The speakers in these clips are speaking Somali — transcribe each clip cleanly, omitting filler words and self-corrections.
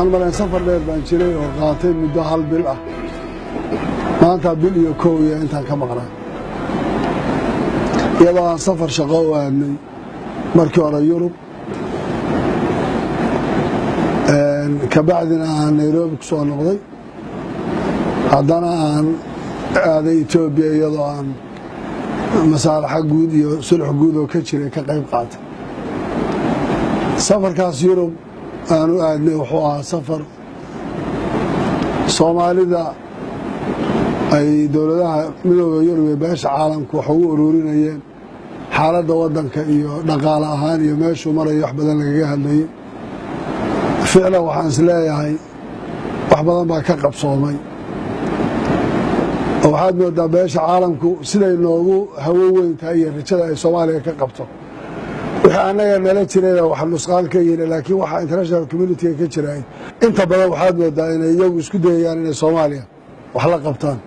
waxaan maray safar dheer baan jiray oo qaatay muddo hal bil ah maanta bil iyo kow iyo intaan ka maqnaa iyadoo aan safar shaqo u aadnay markii hore Yurub kabacdina aan Nairobi ku soo noqday haddana aan aaday Ethiopia iyadoo aan masaalaxa guud iyo sulx guud oo ka jiray ka qayb qaatay safarkaas Yurub aanu aadnay wuxuu ahaa safar Soomaalida ay dowladaha midowga Yurub ee beesha caalamku wax ugu ururinayeen xaaladda waddanka iyo dhaqaale ahaan iyo meeshuu marayo wax badan lagaga hadlayay ficlan waxaan isleeyahay wax badan baa ka qabsoomay oo waxaad moodaa beesha caalamku siday noogu hawo weyn tahay iyo rajada ay Soomaaliya ka qabto wixii annaga nala jirayna wax nusqaan ka yihiin laakiin waxa international community ka jiray inta badan waxaad moodaa inay iyagu isku dayayaan inay Soomaaliya wax la qabtaan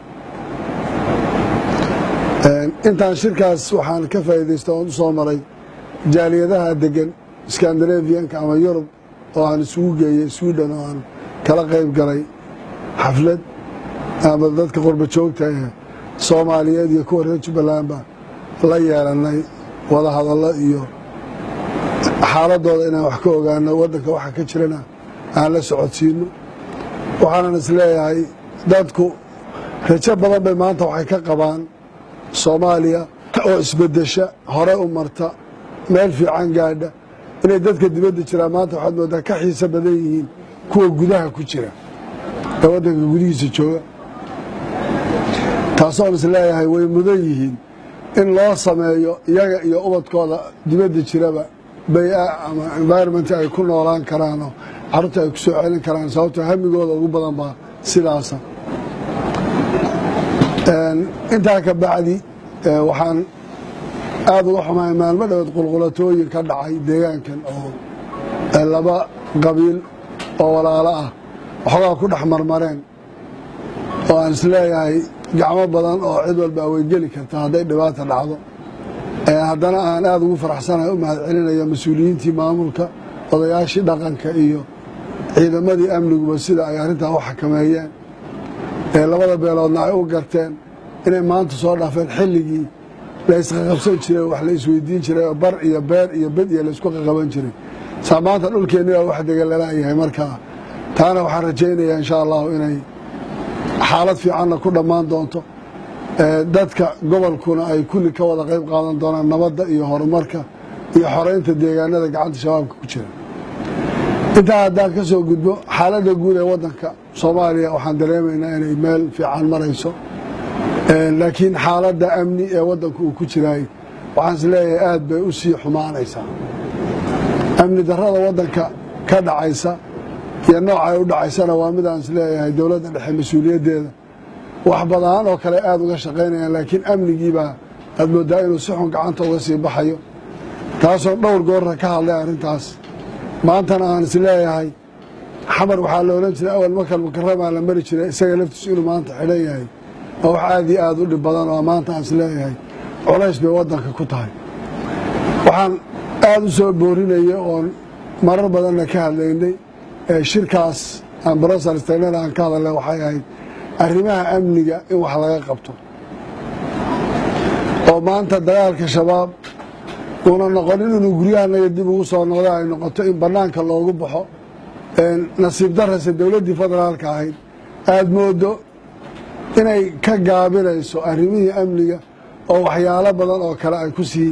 intaan shirkaas waxaan ka faa'iidaystay oo soo maray jaaliyadaha degan Scandinavian-ka ama Yurub oo aan isugu geeyay Sweden oo aan kala qayb galay xaflad ama dadka qurba joogta ah Soomaaliyeed iyo kuwa reer Jubbaland ba la yeelanay wada hadallo iyo xaaladooda inaan wax ka ogaano waddanka waxa ka jirana aan la socodsiino waxaan isleeyahay dadku rajo badan bay maanta waxay ka qabaan Soomaaliya oo isbedesha hore u marta meel fiican gaadha inay dadka dibadda jira maanta waxaad moodaa ka xiiso badan yihiin kuwa gudaha ku jira ee waddanka gudihiisa jooga taasoo isleeyahay way mudan yihiin in loo sameeyo iyaga iyo ubadkooda dibadda jiraba bay'a ama environment ay ku noolaan karaan oo carruurta ay ku soo celin karaan sababtoo hamigooda ugu badan baa sidaasa intaa ka bacdi waxaan aad uga xumahay maalmo dhaweed qulqulatooyin ka dhacay deegaankan oo laba qabiil oo walaalo ah waxoogaa ku dhex marmareen oo aan isleeyahay gacmo badan oo cid walba way geli kartaa hadday dhibaata dhacdo haddana aan aad ugu faraxsanahay u mahadcelinayo mas-uuliyiintii maamulka odayaashii dhaqanka iyo ciidamadii amniguba sida ay arrintaa u xakameeyeen labada beeloodna ay u garteen inay maanta soo dhaafeen xilligii la isqaqabsan jiray wax la isweydiin jiray oo bar iyo beer iyo bed iyo la isku qaqaban jiray saa maanta dhulkeenni baa wax degan lalayahay markaa taana waxaan rajaynayaa insha allahu inay xaalad fiicanna ku dhammaan doonto dadka gobolkuna ay kulli ka wada qayb qaadan doonaan nabadda iyo horumarka iyo xoreynta deegaanada gacanta shabaabka ku jira intaa haddaan ka soo gudbo xaaladda guud ee waddanka Soomaaliya waxaan dareemaynaa inay meel fiican marayso laakiin xaaladda amni ee waddanku uu ku jiray waxaan isleeyahay aad bay u sii xumaanaysaa amni darrada waddanka ka dhacaysa iyo nooca ay u dhacaysana waa mid aan isleeyahay dowladda dhexe mas-uuliyaddeeda wax badan oo kale aad uga shaqaynayaan laakiin amnigiibaa aad moodaa inuu si xun gacanta uga sii baxayo taasoo dhowr goorra ka hadlay arrintaas maantana aan isleeyahay xamar waxaa la odhan jiray awal makal mukarramaa la mari jiray isaga laftiisu inuu maanta xidhan yahay oo wax aad iyo aad u dhib badan oo maanta aan isleeyahay culays bay waddanka ku tahay waxaan aad u soo boorinayay oon marar badanna ka hadlaynay shirkaas aan Brussels tagnana aan ka hadalnay waxay ahayd arrimaha amniga in wax laga qabto oo maanta dagaalka shabaab una noqonin inuu guryahanaga dib ugu soo noqda ay noqoto in bannaanka loogu baxo nasiib darrase dowladdii federaalka ahayd aad moodo inay ka gaabinayso arrimihii amniga oo waxyaalo badan oo kale ay ku sii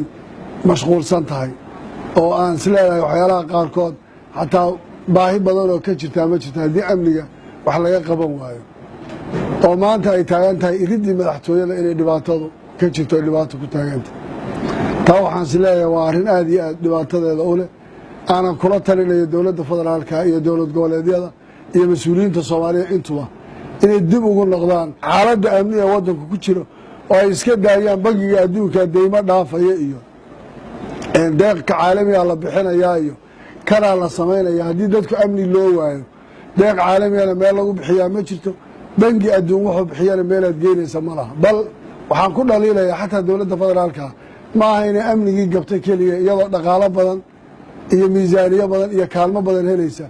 mashquulsan tahay oo aan isleeyahay waxyaalaha qaarkood xataa baahi badan oo ka jirtaa ma jirto haddii amniga wax laga qaban waayo oo maanta ay taagan tahay iriddii madaxtooyada inay dhibaatadu ka jirto ay dhibaato ku taagantah taa waxaan isleeyahay waa arrin aad iyo aad dhibaatadeeda u leh aanan kula talinayo dowladda federaalka iyo dowlad goboleedyada iyo mas-uuliyiinta Soomaaliya intuba inay dib ugu noqdaan xaaladda amni ee waddanku ku jiro oo ay iska daayaan bangiga adduunka deymo dhaafaya iyo deeqka caalamiga la bixinayaa iyo kanaa la samaynaya haddii dadku amni loo waayo deeq caalamiyana meel lagu bixiyaa ma jirto bangi adduun wuxuu bixiyana meelaad geynaysa ma laha bal waxaan ku dhaliilayaa xataa dowladda federaalka ma aha inay amnigii gabtay keliya iyadoo dhaqaalo badan iyo miisaaniyo badan iyo kaalmo badan helaysa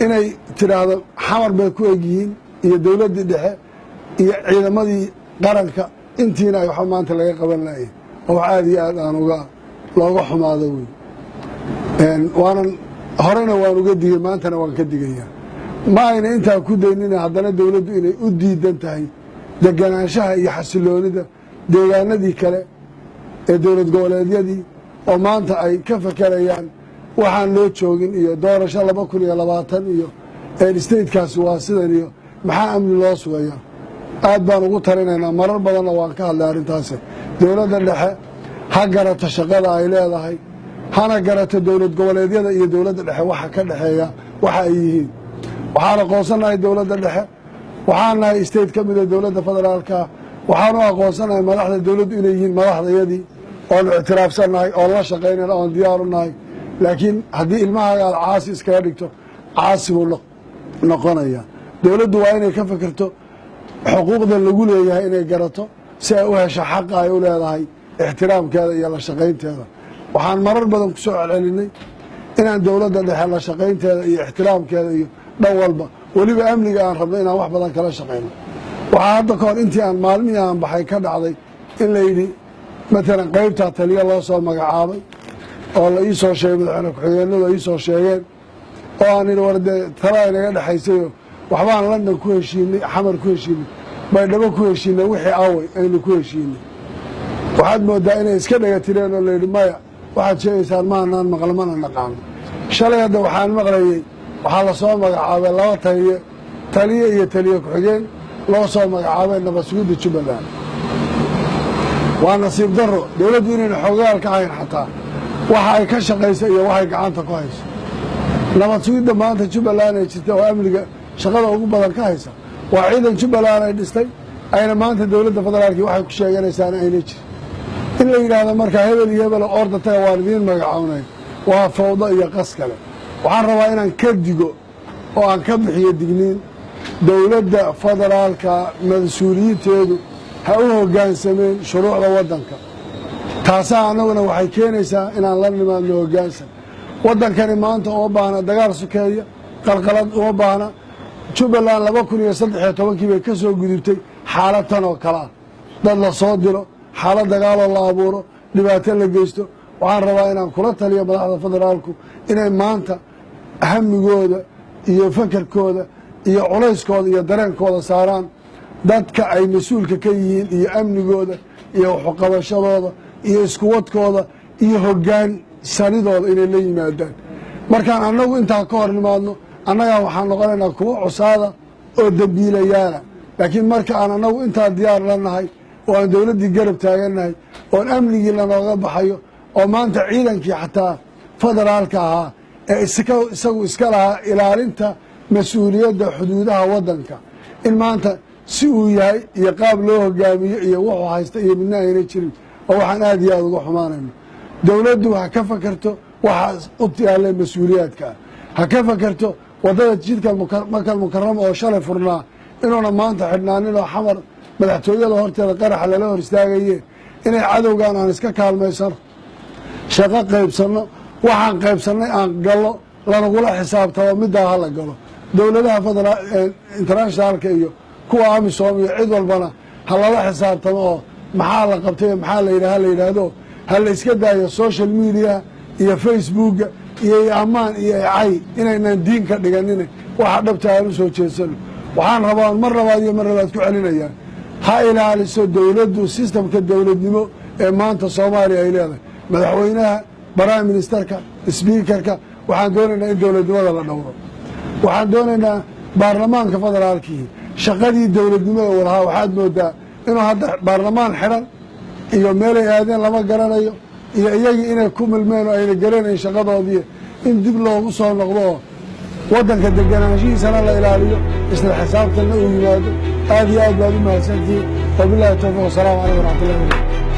inay tiraahdo xamar bay ku egyihiin iyo dowladdii dhexe iyo ciidamadii qaranka intiina ay waxa maanta laga qaban lahayn oo wax aad iyo aad aan looga xumaado wey waanan horena waan uga digay maantana waan ka digayaa ma ayna intaa ku daynina haddana dowladdu inay u diidan tahay deganaanshaha iyo xasiloonida deegaanadii kale ee dowlad goboleedyadii oo maanta ay ka fakerayaan waxaan loo joogin iyo doorasho 2020 iyo statekaasi waa sidan iyo maxaa amni loo sugaya aad baan ugu talinaynaa marar badanna waan ka hadlay arrintaasi dowladda dhexe ha garato shaqada ay leedahay hana garato dowlad goboleedyada iyo dowladda dhexe waxa ka dhexeeya waxa ay yihiin waxaan aqoonsanahay dowladda dhexe waxaan nahay state ka mida dowladda federaalka waxaan u aqoonsanahay madaxda dowladdu inay yihiin madaxdayadii oon ictiraafsannahay oon la shaqaynayna oon diyaaru nahay laakiin haddii ilmahaaga aad caasi iskaga dhigto caasi buu noqonaya dowladdu waa inay ka fikirto xuquuqda lagu leeyahay inay garato si ay u hesho xaqa ay u leedahay ixtiraamkeeda iyo la shaqaynteeda waxaan marar badan ku soo celcelinay inaan dowladda dhexe la shaqaynteeda iyo ixtiraamkeeda iyo dhan walba weliba amniga aan rabno inaan wax badan kala shaqayno waxaa hadda ka hor intii aan maalmihii aan baxay ka dhacday in la yidhi matalan qaybtaa taliya loo soo magacaabay oo la ii soo sheegay madaxweyne ku-xigeenadu ay ii soo sheegeen oo aan idhi war dee tala inaga dhexaysayo waxbaan london ku heshiinay xamar ku heshiinay baydhabo ku heshiinay wixii away aynu ku heshiinay waxaad moodaa inay iska dhagatireen oo layidhi maya waxaad sheegaysaan maanaan maqla mana naqaano shalay hadda waxaan maqlayey waxaa la soo magacaabay 2 taliye iyo taliye ku-xigeen loo soo magacaabay nabad sugidda jubbaland waa nasiib daro dowladdu inayna xoogaal ka hayn xataa waxa ay ka shaqaysa iyo waxay gacanta ku hayso nabad sugidda maanta jubbaland ay jirta oo amniga shaqada ugu badan ka haysa waa ciidan jubbaland ay dhistay ayna maanta dowladda federaalkii waxay ku sheeganaysaana ayna jirin in la yidhaahdo markaa hebel iyo hebel orda taga waan idiin magacawnay waa fawdo iyo qas kale waxaan rabaa inaan ka digo oo aan ka bixiyo digniin dowladda federaalka mas-uuliyiinteedu ha u hoggaansameen shuruucda waddanka taasaa annaguna waxay keenaysaa inaan la nimaadno hoggaansan waddankani maanta uma baahna dagaal sukeeya qalqalad uma baahna jubbaland 2013 bay ka soo gudubtay xaalad tan oo kale ah dad la soo diro xaalad dagaaloo la abuuro dhibaato la geysto waxaan rabaa inaan kula taliyo madaxda federaalku inay maanta hamigooda iyo fakarkooda iyo culayskooda iyo dareenkooda saaraan dadka ay mas-uulka ka yihiin iyo amnigooda iyo waxuqabashadooda iyo iskuwadkooda iyo hoggaansanidooda inay la yimaadaan markaan annagu intaa ka hor nimaadno annagaa waxaan noqonaynaa kuwo cusaada oo dembiilayaala laakiin marka aan annagu intaa diyaar la nahay oo aan dowladdii garab taagannahay oon amnigii lanooga baxayo oo maanta ciidankii xataa federaalka ahaa ee isagu iska lahaa ilaalinta mas-uuliyadda xuduudaha waddanka in maanta si uu yahay iyo qaab loo hogaamiyo iyo wuxuu haysta iyo midna ayna jirin oo waxaan aad iyo aad uga xumaanayno dowladdu ha ka fakarto waxaa u yaalla mas-uuliyaadka ha ka fakarto waddada jidka makal mukarama oo shalay furnaa inuuna maanta xidhnaanin oo xamar madaxtooyada horteeda qaraxa lala hor istaagaye inay cadowgan aan iska kaalmaysano shaqo qaybsanno waxaan qaybsannay aan gallo lanagula xisaabtamo middaa ha la galo dowladaha internationaalka iyo kuwa amisom iyo cid walbana ha lala xisaabtamo oo maxaa la qabtay maxaa la yidhaahdo ha la iska daayo social media iyo facebooka iyo ammaan iyo cay inaynan diin ka dhiganin waxa dhabta aan u soo jeedsano waxaan rabaa mar labaad iyo mar labaad ku celinayaan ha ilaaliso dowladdu sistamka dowladnimo ee maanta soomaaliya ay leedahay madaxweynaha prime ministerka sbiikarka waxaan doonaynaa in dowladnimada la dhowro waxaan doonaynaa baarlamaanka federaalkii shaqadii dowladnimada u lahaa waxaad moodaa inuu hadda baarlamaan xidhan iyo meelay aadeen lama garanayo iyo iyagii inay ku milmeen oo ayna garanayn shaqadoodii in dib loogu soo noqdo oo waddanka deganaanshihiisana la ilaaliyo isla xisaabtanna uu yimaado aad iyo aad baad u mahadsantihiin wabilahi tawfiiq wasalaamu calaykum waraxmatullahi wabarakatu